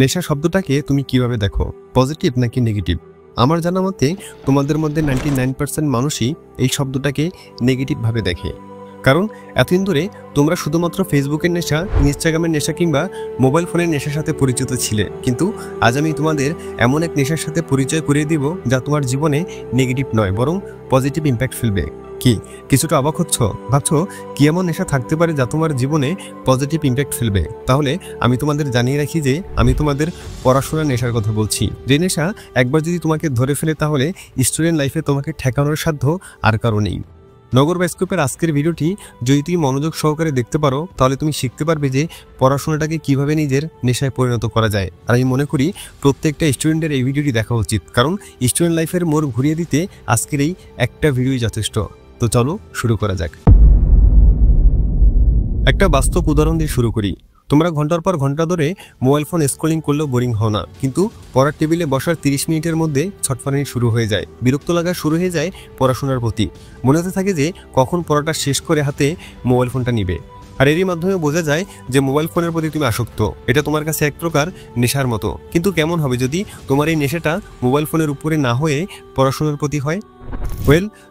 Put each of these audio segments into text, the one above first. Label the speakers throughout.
Speaker 1: নেশা শব্দটাকে তুমি কিভাবে দেখো, পজিটিভ নাকি নেগেটিভ? আমার জানা মতে তোমাদের মধ্যে 99% মানুষই এই শব্দটাকে নেগেটিভভাবে দেখে। কারণ এতদিন ধরে তোমরা শুধুমাত্র ফেসবুকের নেশা, ইনস্টাগ্রামের নেশা কিংবা মোবাইল ফোনের নেশার সাথে পরিচিত ছিলে, কিন্তু আজ আমি তোমাদের এমন এক নেশার সাথে পরিচয় করিয়ে দিব যা তোমার জীবনে নেগেটিভ নয় বরং পজিটিভ ইম্প্যাক্ট ফেলবে। কি কিছুটা অবাক হচ্ছ? ভাবছো কি এমন নেশা থাকতে পারে যা তোমার জীবনে পজিটিভ ইম্প্যাক্ট ফেলবে? তাহলে আমি তোমাদের জানিয়ে রাখি যে আমি তোমাদের পড়াশোনার নেশার কথা বলছি। যে নেশা একবার যদি তোমাকে ধরে ফেলে তাহলে স্টুডেন্ট লাইফে তোমাকে ঠেকানোর সাধ্য আর কারো নেই। নগর বায়োস্কোপের আজকের ভিডিওটি যদি তুমি মনোযোগ সহকারে দেখতে পারো তাহলে তুমি শিখতে পারবে যে পড়াশোনাটাকে কিভাবে নিজের নেশায় পরিণত করা যায়। আর আমি মনে করি প্রত্যেকটা স্টুডেন্টের এই ভিডিওটি দেখা উচিত, কারণ স্টুডেন্ট লাইফের মোড় ঘুরিয়ে দিতে আজকের এই একটা ভিডিওই যথেষ্ট। তো চলো শুরু করা যাক। একটা বাস্তব উদাহরণ দিয়ে শুরু করি। তোমরা ঘন্টার পর ঘন্টা ধরে মোবাইল ফোন স্ক্রলিং করলেও বোরিং হও না, কিন্তু পড়ার টেবিলে বসার 30 মিনিটের মধ্যে ছটফটানি শুরু হয়ে যায়, বিরক্ত লাগা শুরু হয়ে যায় পড়াশোনার প্রতি। মনে হতে থাকে যে কখন পড়াটা শেষ করে হাতে মোবাইল ফোনটা নিবে। আর এরই মাধ্যমে বোঝা যায় যে মোবাইল ফোনের প্রতি তুমি আসক্ত। এটা তোমার কাছে এক প্রকার নেশার মতো। কিন্তু কেমন হবে যদি তোমার এই নেশাটা মোবাইল ফোনের উপরে না হয়ে পড়াশোনার প্রতি হয়?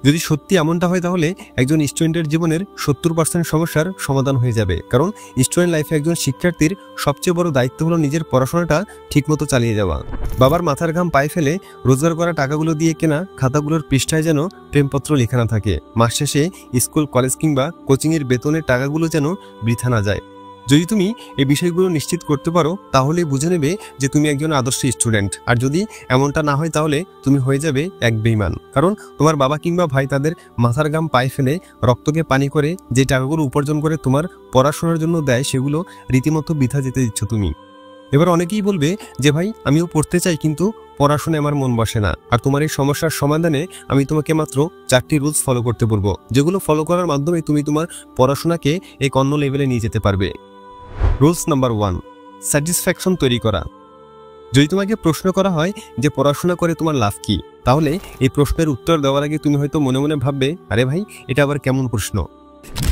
Speaker 1: যদি সত্যি এমনটা হয় তাহলে একজন স্টুডেন্টের জীবনের 70% সমস্যার সমাধান হয়ে যাবে। কারণ স্টুডেন্ট লাইফে একজন শিক্ষার্থীর সবচেয়ে বড় দায়িত্ব হলো নিজের পড়াশোনাটা ঠিকমতো চালিয়ে যাওয়া। বাবার মাথার ঘাম পায়ে ফেলে রোজগার করা টাকাগুলো দিয়ে কেনা খাতাগুলোর পৃষ্ঠায় যেন প্রেমপত্র লেখা না থাকে। মাস শেষে স্কুল, কলেজ কিংবা কোচিংয়ের বেতনের টাকাগুলো যেন বৃথা না যায়। যদি তুমি এই বিষয়গুলো নিশ্চিত করতে পারো তাহলে বুঝে নেবে যে তুমি একজন আদর্শ স্টুডেন্ট। আর যদি এমনটা না হয় তাহলে তুমি হয়ে যাবে এক বেঈমান। কারণ তোমার বাবা কিংবা ভাই তাদের মাথার ঘাম পায়ে ফেলে রক্তকে পানি করে যে টাকাগুলো উপার্জন করে তোমার পড়াশোনার জন্য দেয় সেগুলো রীতিমতো বৃথা যেতে দিচ্ছ তুমি। এবার অনেকেই বলবে যে ভাই আমিও পড়তে চাই কিন্তু পড়াশোনায় আমার মন বসে না। আর তোমার এই সমস্যার সমাধানে আমি তোমাকে মাত্র 4টি রুলস ফলো করতে বলবো, যেগুলো ফলো করার মাধ্যমে তুমি তোমার পড়াশোনাকে এক অন্য লেভেলে নিয়ে যেতে পারবে। রুলস নাম্বার 1, স্যাটিসফ্যাকশন তৈরি করা। যদি তোমাকে প্রশ্ন করা হয় যে পড়াশোনা করে তোমার লাভ কি, তাহলে এই প্রশ্নের উত্তর দেওয়ার আগে তুমি হয়তো মনে মনে ভাববে, আরে ভাই এটা আবার কেমন প্রশ্ন?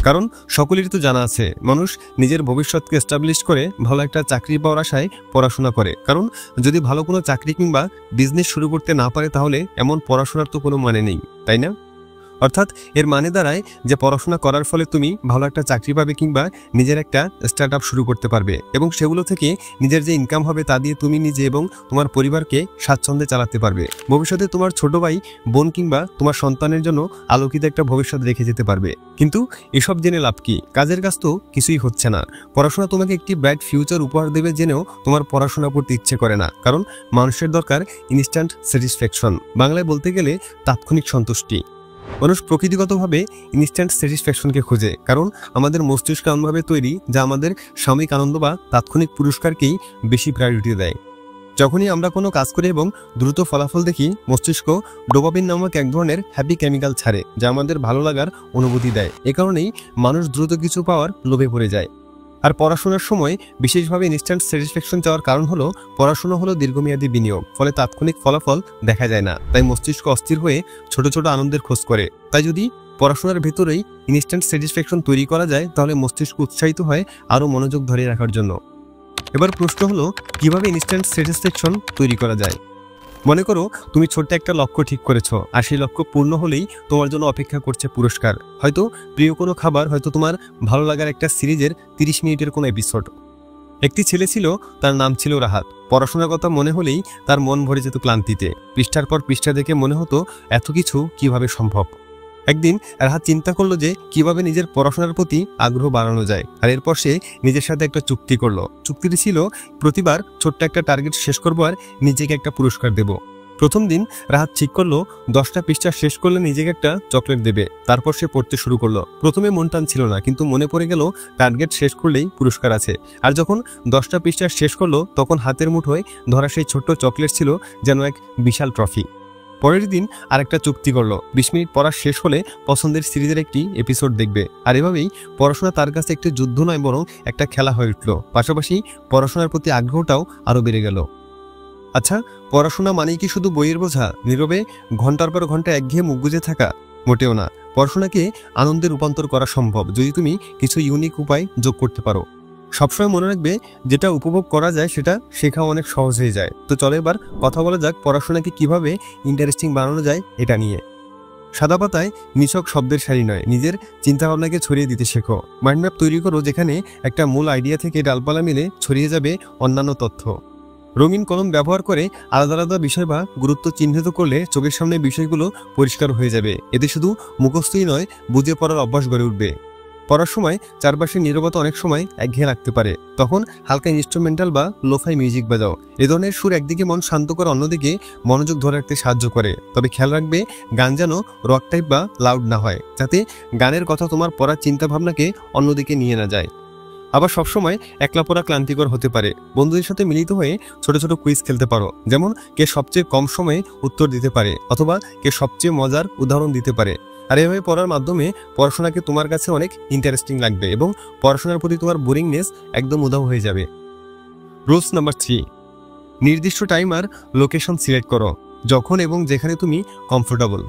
Speaker 1: কারণ সকলেরই তো জানা আছে মানুষ নিজের ভবিষ্যৎকে এস্টাবলিশ করে ভালো একটা চাকরি পাওয়ার আশায় পড়াশোনা করে। কারণ যদি ভালো কোনো চাকরি কিংবা বিজনেস শুরু করতে না পারে তাহলে এমন পড়াশোনার তো কোনো মানে নেই, তাই না? অর্থাৎ এর মানে দাঁড়ায় যে পড়াশোনা করার ফলে তুমি ভালো একটা চাকরি পাবে কিংবা নিজের একটা স্টার্ট আপ শুরু করতে পারবে, এবং সেগুলো থেকে নিজের যে ইনকাম হবে তা দিয়ে তুমি নিজে এবং তোমার পরিবারকে স্বাচ্ছন্দ্যে চালাতে পারবে। ভবিষ্যতে তোমার ছোট ভাই, বোন কিংবা তোমার সন্তানের জন্য আলোকিত একটা ভবিষ্যৎ রেখে যেতে পারবে। কিন্তু এসব জেনে লাভ কি? কাজের কাজ তো কিছুই হচ্ছে না। পড়াশোনা তোমাকে একটি ব্রাইট ফিউচার উপহার দেবে জেনেও তোমার পড়াশোনা করতে ইচ্ছে করে না। কারণ মানুষের দরকার ইনস্ট্যান্ট স্যাটিসফ্যাকশন, বাংলায় বলতে গেলে তাৎক্ষণিক সন্তুষ্টি। মানুষ প্রকৃতিগতভাবে ইনস্ট্যান্ট স্যাটিসফ্যাকশনকে খোঁজে, কারণ আমাদের মস্তিষ্ক এমনভাবে তৈরি যা আমাদের সাময়িক আনন্দ বা তাৎক্ষণিক পুরস্কারকেই বেশি প্রায়োরিটি দেয়। যখনই আমরা কোনো কাজ করি এবং দ্রুত ফলাফল দেখি, মস্তিষ্ক ডোপামিন নামক এক ধরনের হ্যাপি কেমিক্যাল ছাড়ে যা আমাদের ভালো লাগার অনুভূতি দেয়। এ কারণেই মানুষ দ্রুত কিছু পাওয়ার লোভে পড়ে যায়। আর পড়াশোনার সময় বিশেষভাবে ইনস্ট্যান্ট স্যাটিসফ্যাকশন চাওয়ার কারণ হলো পড়াশোনা হলো দীর্ঘমেয়াদী বিনিয়োগ, ফলে তাৎক্ষণিক ফলাফল দেখা যায় না। তাই মস্তিষ্ক অস্থির হয়ে ছোট ছোট আনন্দের খোঁজ করে। তাই যদি পড়াশোনার ভেতরেই ইনস্ট্যান্ট স্যাটিসফ্যাকশন তৈরি করা যায় তাহলে মস্তিষ্ক উৎসাহিত হয় আরও মনোযোগ ধরে রাখার জন্য। এবার প্রশ্ন হলো কিভাবে ইনস্ট্যান্ট স্যাটিসফ্যাকশন তৈরি করা যায়। মনে করো তুমি ছোট্ট একটা লক্ষ্য ঠিক করেছো, আর সেই লক্ষ্য পূর্ণ হলেই তোমার জন্য অপেক্ষা করছে পুরস্কার। হয়তো প্রিয় কোনো খাবার, হয়তো তোমার ভালো লাগার একটা সিরিজের 30 মিনিটের কোনো এপিসোড। একটি ছেলে ছিল, তার নাম ছিল রাহাত। পড়াশোনার কথা মনে হলেই তার মন ভরে যেত ক্লান্তিতে। পৃষ্ঠার পর পৃষ্ঠা দেখে মনে হতো এত কিছু কিভাবে সম্ভব। একদিন রাহাত চিন্তা করলো যে কিভাবে নিজের পড়াশোনার প্রতি আগ্রহ বাড়ানো যায়। আর এরপর সে নিজের সাথে একটা চুক্তি করলো। চুক্তিটি ছিল প্রতিবার ছোট্ট একটা টার্গেট শেষ করবো আর নিজেকে একটা পুরস্কার দেব। প্রথম দিন রাহাত ঠিক করলো 10টা পৃষ্ঠা শেষ করলে নিজেকে একটা চকলেট দেবে। তারপর সে পড়তে শুরু করলো। প্রথমে মন টানছিল না, কিন্তু মনে পড়ে গেল টার্গেট শেষ করলেই পুরস্কার আছে। আর যখন 10টা পৃষ্ঠা শেষ করলো তখন হাতের মুঠোয় ধরা সেই ছোট্ট চকলেট ছিল যেন এক বিশাল ট্রফি। পরের দিন আরেকটা চুক্তি করলো, 20 মিনিট পড়া শেষ হলে পছন্দের সিরিজের একটি এপিসোড দেখবে। আর এভাবেই পড়াশোনা তার কাছে একটি যুদ্ধ নয় বরং একটা খেলা হয়ে উঠলো। পাশাপাশি পড়াশোনার প্রতি আগ্রহটাও আরও বেড়ে গেল। আচ্ছা, পড়াশোনা মানেই কি শুধু বইয়ের বোঝা, নীরবে ঘন্টার পর ঘন্টা একঘেয়ে মুখ গুজে থাকা? মোটেও না। পড়াশোনাকে আনন্দে রূপান্তর করা সম্ভব যদি তুমি কিছু ইউনিক উপায় যোগ করতে পারো। সবসময় মনে রাখবে, যেটা উপভোগ করা যায় সেটা শেখা অনেক সহজ হয়ে যায়। তো চলো এবার কথা বলা যাক পড়াশোনাকে কিভাবে ইন্টারেস্টিং বানানো যায় এটা নিয়ে। সাদা পাতায় নিছক শব্দের সারি নয়, নিজের চিন্তাভাবনাকে ছড়িয়ে দিতে শেখো। মাইন্ড ম্যাপ তৈরি করো যেখানে একটা মূল আইডিয়া থেকে ডালপালা মিলে ছড়িয়ে যাবে অন্যান্য তথ্য। রঙিন কলম ব্যবহার করে আলাদা আলাদা বিষয় বা গুরুত্ব চিহ্নিত করলে চোখের সামনে বিষয়গুলো পরিষ্কার হয়ে যাবে। এতে শুধু মুখস্থই নয়, বুঝে পড়ার অভ্যাস গড়ে উঠবে। পড়ার সময় চারপাশের নীরবতা অনেক সময় একঘেয়ে লাগতে পারে, তখন হালকা ইনস্ট্রুমেন্টাল বা লোফাই মিউজিক বাজাও। এ ধরনের সুর একদিকে মন শান্ত করে, অন্যদিকে মনোযোগ ধরে রাখতে সাহায্য করে। তবে খেয়াল রাখবে, গান যেন রক টাইপ বা লাউড না হয়, যাতে গানের কথা তোমার পড়ার চিন্তাভাবনাকে অন্যদিকে নিয়ে না যায়। আবার সবসময় একলা পড়া ক্লান্তিকর হতে পারে। বন্ধুদের সাথে মিলিত হয়ে ছোট ছোট কুইজ খেলতে পারো, যেমন কে সবচেয়ে কম সময়ে উত্তর দিতে পারে অথবা কে সবচেয়ে মজার উদাহরণ দিতে পারে। আর এভাবে পড়ার মাধ্যমে পড়াশোনাকে তোমার কাছে অনেক ইন্টারেস্টিং লাগবে এবং পড়াশোনার প্রতি তোমার বোরিংনেস একদম উধাও হয়ে যাবে। রুলস নাম্বার 3, নির্দিষ্ট টাইম আর লোকেশন সিলেক্ট করো, যখন এবং যেখানে তুমি কমফোর্টেবল।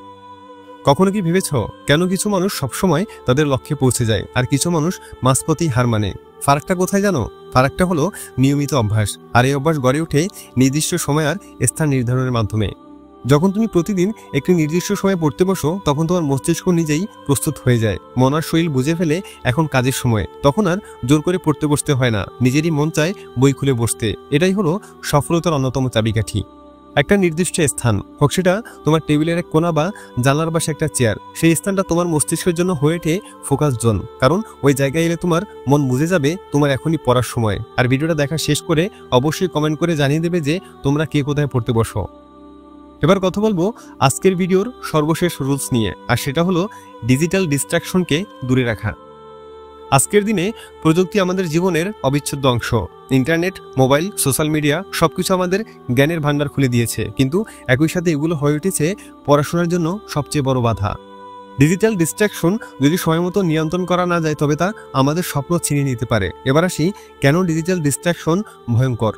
Speaker 1: কখনো কি ভেবেছ কেন কিছু মানুষ সবসময় তাদের লক্ষ্যে পৌঁছে যায় আর কিছু মানুষ মাঝপথেই হার মানে? ফারাকটা কোথায় জানো? ফারাকটা হলো নিয়মিত অভ্যাস। আর এই অভ্যাস গড়ে ওঠে নির্দিষ্ট সময় আর স্থান নির্ধারণের মাধ্যমে। যখন তুমি প্রতিদিন একটি নির্দিষ্ট সময় পড়তে বসো, তখন তোমার মস্তিষ্ক নিজেই প্রস্তুত হয়ে যায়। মন আর শরীর বুঝে ফেলে এখন কাজের সময়। তখন আর জোর করে পড়তে বসতে হয় না, নিজেরই মন চায় বই খুলে বসতে। এটাই হলো সফলতার অন্যতম চাবিকাঠি। একটা নির্দিষ্ট স্থান, হোক সেটা তোমার টেবিলের এক কোণা বা জানলার পাশে একটা চেয়ার, সেই স্থানটা তোমার মস্তিষ্কের জন্য হয়ে ওঠে ফোকাস জোন। কারণ ওই জায়গায় এলে তোমার মন বুঝে যাবে তোমার এখনই পড়ার সময়। আর ভিডিওটা দেখা শেষ করে অবশ্যই কমেন্ট করে জানিয়ে দেবে যে তোমরা কে কোথায় পড়তে বসো। এবার কথা বলবো আজকের ভিডিওর সর্বশেষ রুলস নিয়ে, আর সেটা হলো ডিজিটাল ডিস্ট্রাকশনকে দূরে রাখা। আজকের দিনে প্রযুক্তি আমাদের জীবনের অবিচ্ছেদ্য অংশ। ইন্টারনেট, মোবাইল, সোশ্যাল মিডিয়া সবকিছু আমাদের জ্ঞানের ভান্ডার খুলে দিয়েছে, কিন্তু একই সাথে এগুলো হয়ে উঠেছে পড়াশোনার জন্য সবচেয়ে বড় বাধা। ডিজিটাল ডিস্ট্রাকশন যদি সময় মতো নিয়ন্ত্রণ করা না যায়, তবে তা আমাদের স্বপ্ন ছিনিয়ে নিতে পারে। এবার আসি কেন ডিজিটাল ডিস্ট্রাকশন ভয়ঙ্কর।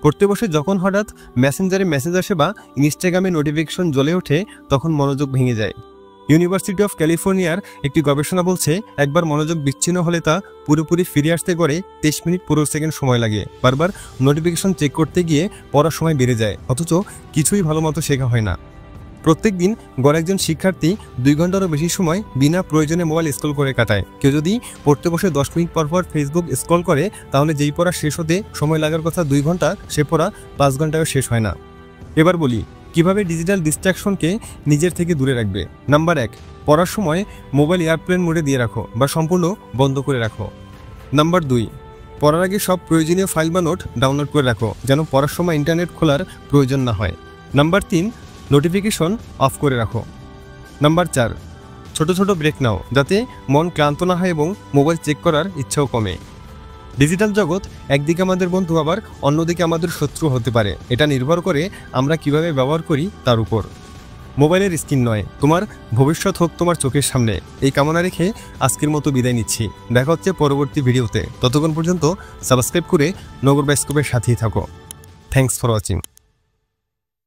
Speaker 1: পড়তে বসে যখন হঠাৎ মেসেঞ্জারে মেসেজ আসে বা ইনস্টাগ্রামে নোটিফিকেশন জ্বলে ওঠে, তখন মনোযোগ ভেঙে যায়। ইউনিভার্সিটি অফ ক্যালিফোর্নিয়ার একটি গবেষণা বলছে, একবার মনোযোগ বিচ্ছিন্ন হলে তা পুরোপুরি ফিরে আসতে গড়ে 23 মিনিট 15 সেকেন্ড সময় লাগে। বারবার নোটিফিকেশন চেক করতে গিয়ে পড়ার সময় বেড়ে যায়, অথচ কিছুই ভালো মতো শেখা হয় না। প্রত্যেক দিন গড়ে একজন শিক্ষার্থী 2 ঘন্টারও বেশি সময় বিনা প্রয়োজনে মোবাইল স্ক্রল করে কাটায়। কেউ যদি পড়তে বসে 10 মিনিট পর পর ফেসবুক স্ক্রল করে, তাহলে যেই পড়া শেষ হতে সময় লাগার কথা 2 ঘন্টা, সে পড়া 5 ঘন্টায়ও শেষ হয় না। এবার বলি কিভাবে ডিজিটাল ডিস্ট্রাকশনকে নিজের থেকে দূরে রাখবে। নাম্বার 1, পড়ার সময় মোবাইল এয়ারপ্লেন মোডে দিয়ে রাখো বা সম্পূর্ণ বন্ধ করে রাখো। নাম্বার 2, পড়ার আগে সব প্রয়োজনীয় ফাইল বা নোট ডাউনলোড করে রাখো, যেন পড়ার সময় ইন্টারনেট খোলার প্রয়োজন না হয়। নাম্বার 3, নোটিফিকেশন অফ করে রাখো। নাম্বার 4, ছোট ছোট ব্রেক নাও, যাতে মন ক্লান্ত না হয় এবং মোবাইল চেক করার ইচ্ছাও কমে। ডিজিটাল জগৎ একদিকে আমাদের বন্ধু, আবার অন্যদিকে আমাদের শত্রু হতে পারে। এটা নির্ভর করে আমরা কিভাবে ব্যবহার করি তার উপর। মোবাইলের স্ক্রিন নয়, তোমার ভবিষ্যৎ হোক তোমার চোখের সামনে, এই কামনা রেখে আজকের মতো বিদায় নিচ্ছি। দেখা হচ্ছে পরবর্তী ভিডিওতে। ততক্ষণ পর্যন্ত সাবস্ক্রাইব করে নগর বায়োস্কোপের সাথেই থাকো। Thanks for watching.